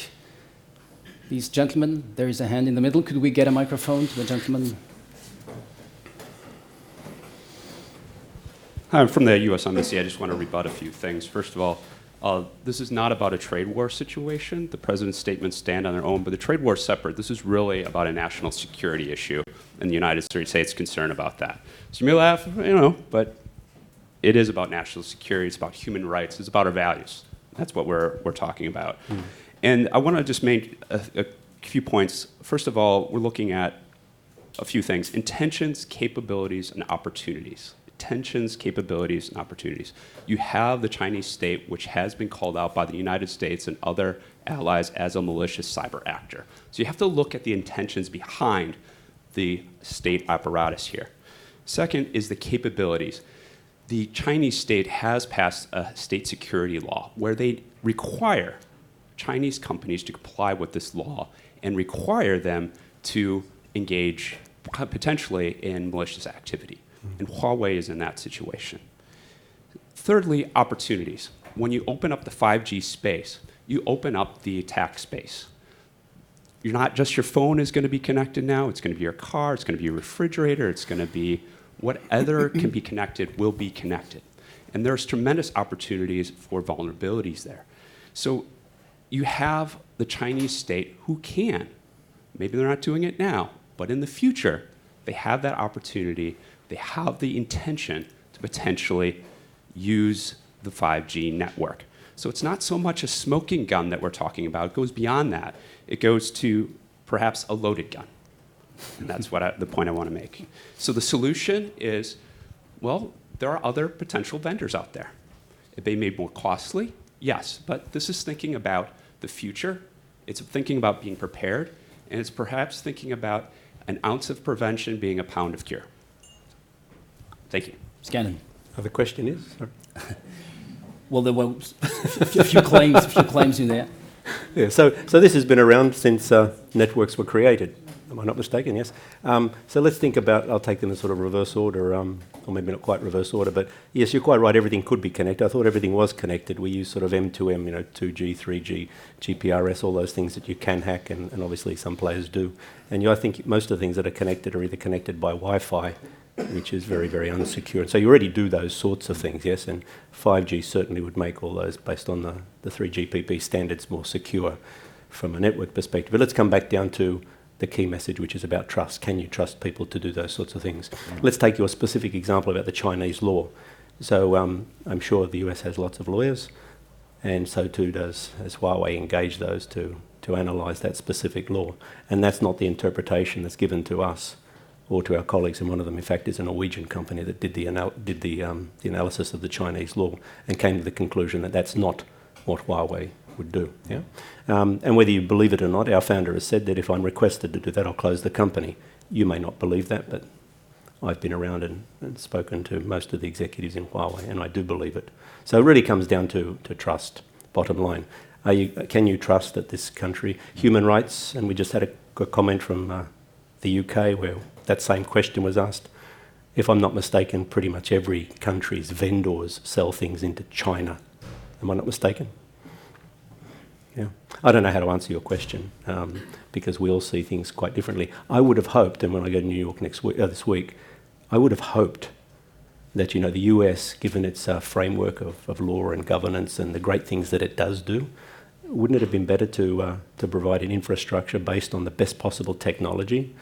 these gentlemen? There is a hand in the middle. Could we get a microphone to the gentleman? Hi, I'm from the U.S. Embassy. I just want to rebut a few things. First of all, this is not about a trade war situation. The president's statements stand on their own, but the trade war is separate. This is really about a national security issue, and the United States concerned about that. So you may laugh, but it is about national security. It's about human rights. It's about our values. That's what we're talking about. And I want to just make a few points. First of all, we're looking at a few things: intentions, capabilities, and opportunities. Tensions, capabilities, and opportunities. You have the Chinese state, which has been called out by the United States and other allies as a malicious cyber actor. So you have to look at the intentions behind the state apparatus here. Second is the capabilities. The Chinese state has passed a state security law where they require Chinese companies to comply with this law and require them to engage potentially in malicious activity. And Huawei is in that situation. Thirdly, opportunities. When you open up the 5G space, you open up the attack space. You're not just your phone is going to be connected now. It's going to be your car. It's going to be your refrigerator. It's going to be whatever can be connected will be connected. And there's tremendous opportunities for vulnerabilities there. So you have the Chinese state who can. Maybe they're not doing it now, but in the future, they have that opportunity. They have the intention to potentially use the 5G network. So it's not so much a smoking gun that we're talking about. It goes beyond that. It goes to perhaps a loaded gun. And that's the point I want to make. So the solution is, well, there are other potential vendors out there. If they may be more costly, yes, but this is thinking about the future. It's thinking about being prepared, and it's perhaps thinking about an ounce of prevention being a pound of cure. Thank you. Scannon. The question is? Well, there were a few claims in there. Yeah, so this has been around since networks were created. Am I not mistaken? Yes. So let's think about, I'll take them in sort of reverse order, or maybe not quite reverse order, but yes, you're quite right, everything could be connected. I thought everything was connected. We use sort of M2M, 2G, 3G, GPRS, all those things that you can hack, and obviously some players do. And I think most of the things that are connected are either connected by Wi-Fi, which is very, very unsecure. So you already do those sorts of things, yes, and 5G certainly would make all those, based on the 3GPP standards, more secure from a network perspective. But let's come back down to the key message, which is about trust. Can you trust people to do those sorts of things? Let's take your specific example about the Chinese law. So I'm sure the US has lots of lawyers, and so too has Huawei engaged those to analyse that specific law. And that's not the interpretation that's given to us or to our colleagues, and one of them, in fact, is a Norwegian company that did the analysis of the Chinese law and came to the conclusion that that's not what Huawei would do. Yeah? And whether you believe it or not, our founder has said that if I'm requested to do that, I'll close the company. You may not believe that, but I've been around and spoken to most of the executives in Huawei, and I do believe it. So it really comes down to trust, bottom line. Can you trust that this country, human rights, and we just had a comment from the UK where that same question was asked. If I'm not mistaken, pretty much every country's vendors sell things into China. Am I not mistaken? Yeah. I don't know how to answer your question because we all see things quite differently. I would have hoped, and when I go to New York this week, I would have hoped that the US, given its framework of law and governance and the great things that it does do, wouldn't it have been better to provide an infrastructure based on the best possible technology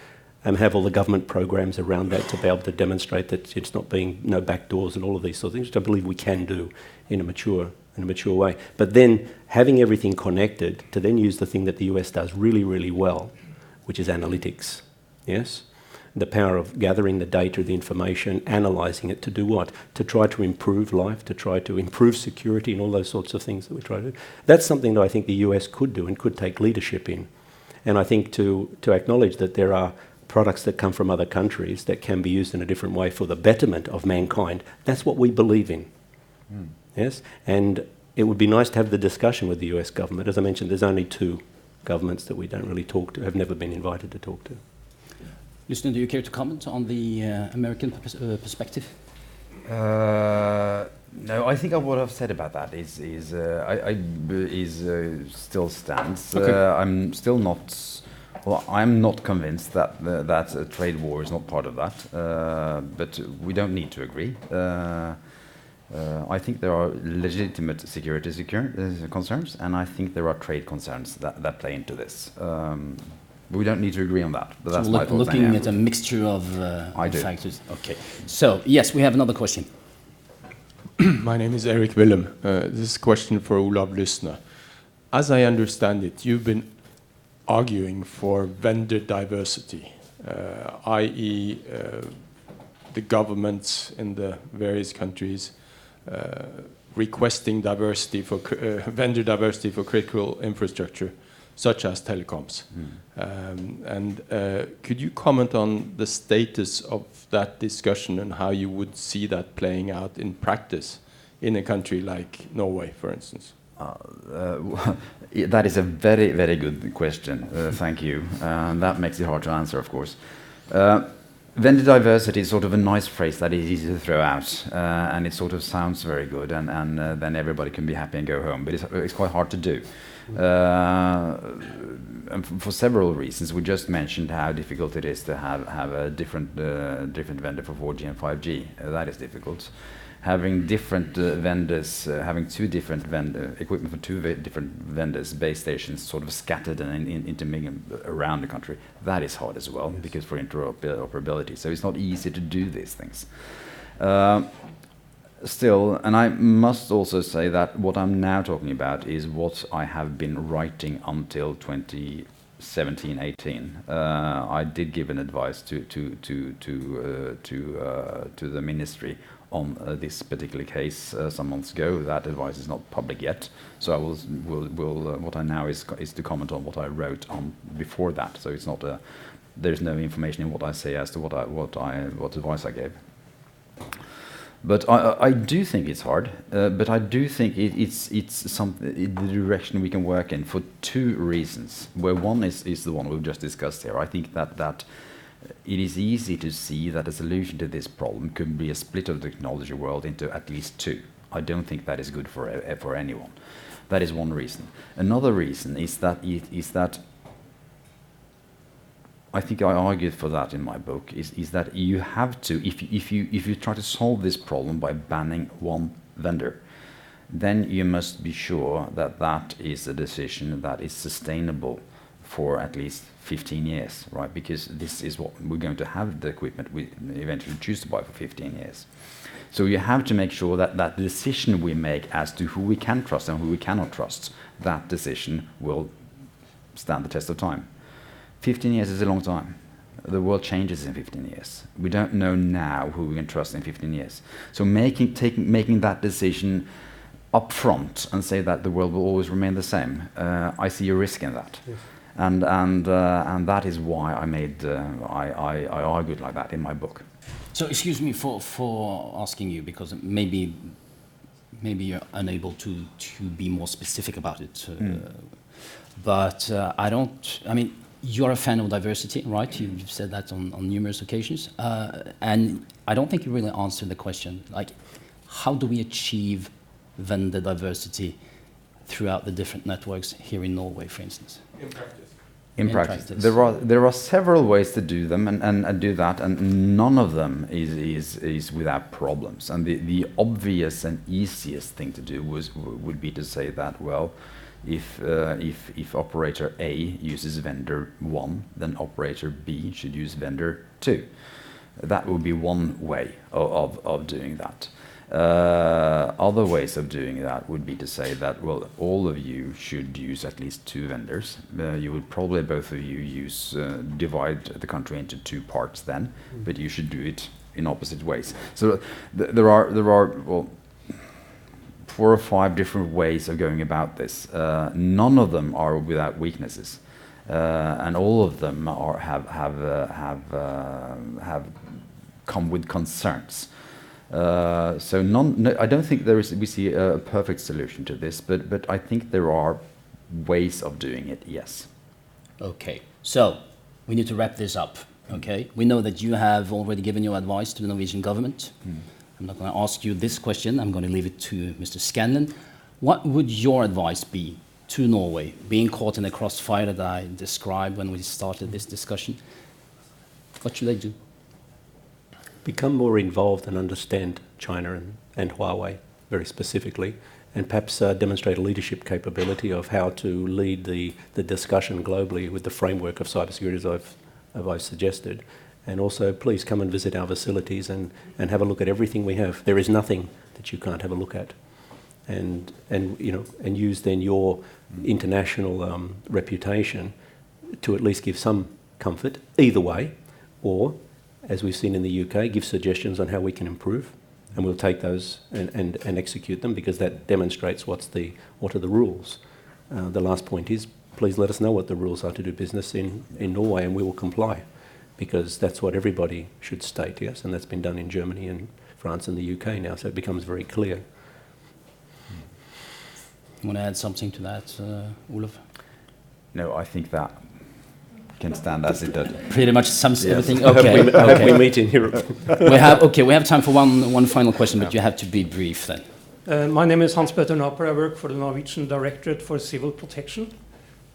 and have all the government programs around that to be able to demonstrate that it's not being no backdoors and all of these sort of things, which I believe we can do in a mature way. But then having everything connected to then use the thing that the US does really, really well, which is analytics, yes? The power of gathering the data, the information, analysing it to do what? To try to improve life, to try to improve security and all those sorts of things that we try to do. That's something that I think the US could do and could take leadership in. And I think to acknowledge that there are products that come from other countries that can be used in a different way for the betterment of mankind, that's what we believe in. Yes? And it would be nice to have the discussion with the US government. As I mentioned, there's only 2 governments that we don't really talk to, have never been invited to talk to. Lucian, do you care to comment on the American perspective? No, I think what I've said about that is still stands. Okay. I'm still not. Well, I'm not convinced that that a trade war is not part of that. But we don't need to agree. I think there are legitimate security concerns, and I think there are trade concerns that play into this. We don't need to agree on that, but that's my thoughts. Looking at a mixture of factors. Okay. So, yes, we have another question. My name is Eric Willem. This is a question for Olav Lysne. As I understand it, you've been arguing for vendor diversity, i.e. The governments in the various countries requesting diversity for vendor diversity for critical infrastructure, such as telecoms. Could you comment on the status of that discussion and how you would see that playing out in practice in a country like Norway, for instance? That is a very, very good question. Thank you. That makes it hard to answer, of course. Vendor diversity is sort of a nice phrase that is easy to throw out, and it sort of sounds very good, and then everybody can be happy and go home. But it's quite hard to do. And for several reasons. We just mentioned how difficult it is to have a different vendor for 4G and 5G. That is difficult. Having different vendors, having 2 different equipment for 2 different vendors, base stations sort of scattered and intermingling around the country, that is hard as well, because for interoperability. So it's not easy to do these things. Still, and I must also say that what I'm now talking about is what I have been writing until 2017-18. I did give an advice to the ministry on this particular case some months ago. That advice is not public yet, so I will what I now is to comment on what I wrote on before that. So it's not there's no information in what I say as to what advice I gave. But I do think it's hard. But I do think it's the direction we can work in for 2 reasons. Where one is the one we've just discussed here. I think that it is easy to see that a solution to this problem could be a split of the technology world into at least 2. I don't think that is good for anyone. That is one reason. Another reason is that I think I argued for that in my book, is that you have to, if you try to solve this problem by banning one vendor, then you must be sure that that is a decision that is sustainable for at least 15 years, right? Because this is what we're going to have, the equipment we eventually choose to buy for 15 years. So you have to make sure that that decision we make as to who we can trust and who we cannot trust, that decision will stand the test of time. 15 years is a long time. The world changes in 15 years. We don't know now who we can trust in 15 years. So making that decision up front and say that the world will always remain the same, I see a risk in that. Yes. And that is why I argued like that in my book. So excuse me for asking you, because maybe you're unable to be more specific about it. But I mean, you're a fan of diversity, right? You've said that on numerous occasions. And I don't think you really answered the question. Like, how do we achieve vendor diversity throughout the different networks here in Norway, for instance? In practice. There are several ways to do them and do that, and none of them is without problems. And the obvious and easiest thing to do would be to say that, well, if operator A uses vendor 1, then operator B should use vendor 2. That would be one way of doing that. Other ways of doing that would be to say that, well, all of you should use at least 2 vendors. You would probably, both of you, divide the country into 2 parts then, but you should do it in opposite ways. So there are well, 4 or 5 different ways of going about this. None of them are without weaknesses, and all of them have come with concerns. So I don't think we see a perfect solution to this, but I think there are ways of doing it, yes. Okay, so we need to wrap this up, okay? We know that you have already given your advice to the Norwegian government. I'm not going to ask you this question. I'm going to leave it to Mr. Scanlon. What would your advice be to Norway, being caught in the crossfire that I described when we started this discussion? What should they do? Become more involved and understand China and Huawei very specifically, and perhaps demonstrate a leadership capability of how to lead the discussion globally with the framework of cybersecurity as I've suggested. And also, please come and visit our facilities and have a look at everything we have. There is nothing that you can't have a look at, and use then your international reputation to at least give some comfort either way, or, as we've seen in the UK, give suggestions on how we can improve, and we'll take those and execute them, because that demonstrates what are the rules. The last point is, please let us know what the rules are to do business in Norway, and we will comply, because that's what everybody should state, yes, and that's been done in Germany and France and the UK now, so it becomes very clear. You want to add something to that, Olof? No, I think that can stand as it does. Pretty much sums everything. Okay. I hope we meet in Europe. we have time for one final question, but you have to be brief then. My name is Hans-Petter Naper. I work for the Norwegian Directorate for Civil Protection.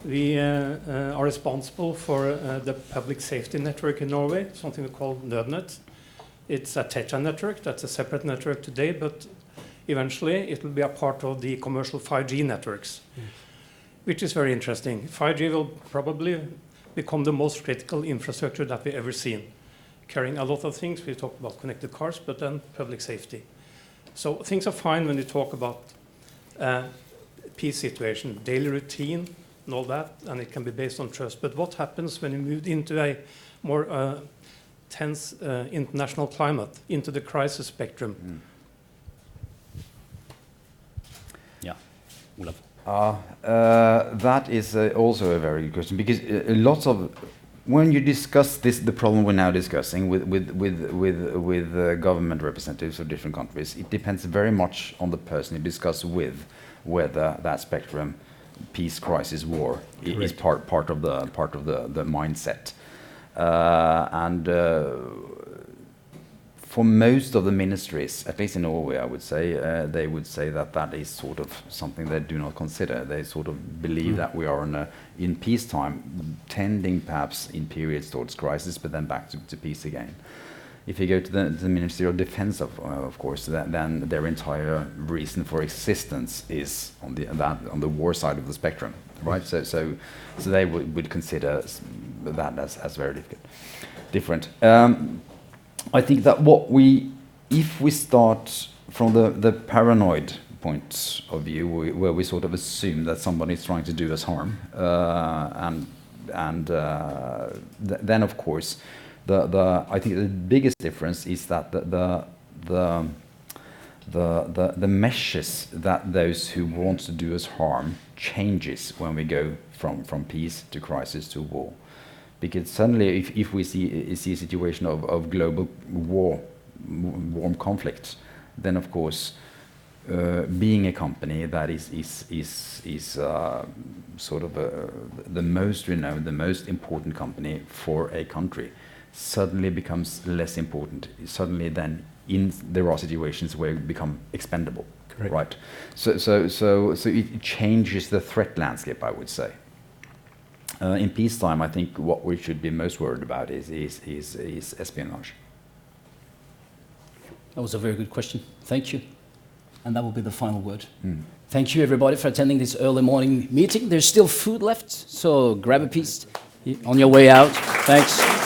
We are responsible for the public safety network in Norway, something we call Nødnett. It's a TETRA network. That's a separate network today, but eventually it will be a part of the commercial 5G networks, which is very interesting. 5G will probably become the most critical infrastructure that we've ever seen, carrying a lot of things. We talked about connected cars, but then public safety. So things are fine when you talk about peace situation, daily routine, and all that, and it can be based on trust. But what happens when you move into a more tense international climate, into the crisis spectrum? Yeah, Olof. That is also a very good question, because lots of, when you discuss the problem we're now discussing with government representatives of different countries, it depends very much on the person you discuss with, whether that spectrum, peace, crisis, war, is part of the mindset. For most of the ministries, at least in Norway, I would say, they would say that is sort of something they do not consider. They sort of believe that we are in peacetime, tending perhaps in periods towards crisis, but then back to peace again. if you go to the Ministry of Defense, of course, then their entire reason for existence is on the war side of the spectrum, right? So they would consider that as very different. I think that if we start from the paranoid point of view, where we sort of assume that somebody is trying to do us harm, then of course, I think the biggest difference is that the meshes that those who want to do us harm changes when we go from peace to crisis to war. Because suddenly, if we see a situation of global warm conflict, then of course, being a company that is sort of the most renowned, the most important company for a country, suddenly becomes less important. Suddenly, then there are situations where it become expendable. Correct. Right. So it changes the threat landscape, I would say. In peacetime, I think what we should be most worried about is espionage. That was a very good question. Thank you. And that will be the final word. Thank you, everybody, for attending this early morning meeting. There's still food left, so grab a piece on your way out. Thanks.